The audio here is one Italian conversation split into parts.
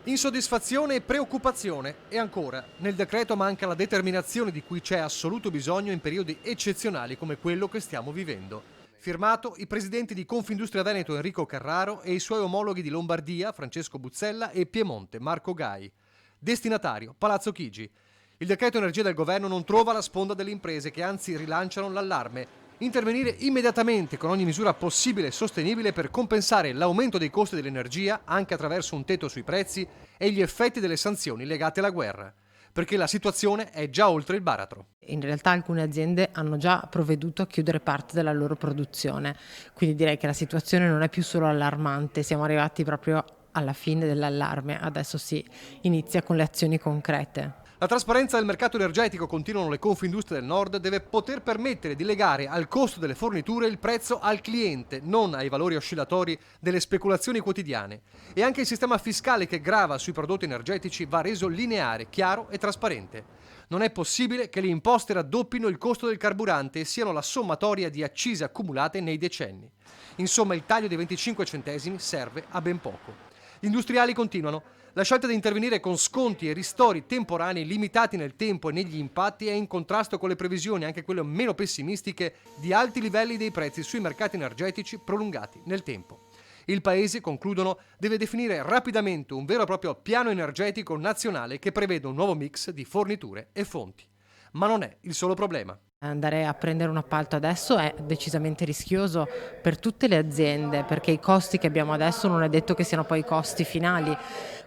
Insoddisfazione e preoccupazione. E ancora, nel decreto manca la determinazione di cui c'è assoluto bisogno in periodi eccezionali come quello che stiamo vivendo. Firmato i presidenti di Confindustria Veneto Enrico Carraro e i suoi omologhi di Lombardia Francesco Buzzella e Piemonte Marco Gai. Destinatario Palazzo Chigi. Il decreto energia del governo non trova la sponda delle imprese che anzi rilanciano l'allarme. Intervenire immediatamente con ogni misura possibile e sostenibile per compensare l'aumento dei costi dell'energia, anche attraverso un tetto sui prezzi, e gli effetti delle sanzioni legate alla guerra. Perché la situazione è già oltre il baratro. In realtà alcune aziende hanno già provveduto a chiudere parte della loro produzione, quindi direi che la situazione non è più solo allarmante, siamo arrivati proprio alla fine dell'allarme, adesso si inizia con le azioni concrete. La trasparenza del mercato energetico, continuano le Confindustrie del Nord, deve poter permettere di legare al costo delle forniture il prezzo al cliente, non ai valori oscillatori delle speculazioni quotidiane. E anche il sistema fiscale che grava sui prodotti energetici va reso lineare, chiaro e trasparente. Non è possibile che le imposte raddoppino il costo del carburante e siano la sommatoria di accise accumulate nei decenni. Insomma, il taglio dei 25 centesimi serve a ben poco. Gli industriali continuano. La scelta di intervenire con sconti e ristori temporanei limitati nel tempo e negli impatti è in contrasto con le previsioni, anche quelle meno pessimistiche, di alti livelli dei prezzi sui mercati energetici prolungati nel tempo. Il Paese, concludono, deve definire rapidamente un vero e proprio piano energetico nazionale che preveda un nuovo mix di forniture e fonti. Ma non è il solo problema. Andare a prendere un appalto adesso è decisamente rischioso per tutte le aziende, perché i costi che abbiamo adesso non è detto che siano poi i costi finali.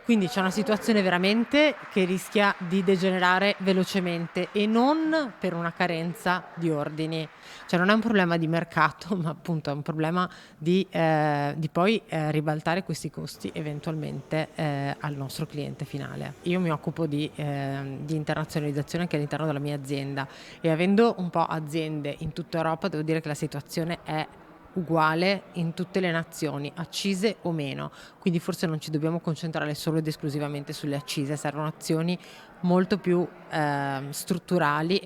Quindi c'è una situazione veramente che rischia di degenerare velocemente e non per una carenza di ordini. Cioè non è un problema di mercato, ma appunto è un problema di poi ribaltare questi costi eventualmente al nostro cliente finale. Io mi occupo di internazionalizzazione anche all'interno della mia azienda e avendo un po' aziende in tutta Europa devo dire che la situazione è uguale in tutte le nazioni, accise o meno, quindi forse non ci dobbiamo concentrare solo ed esclusivamente sulle accise, servono azioni molto più strutturali.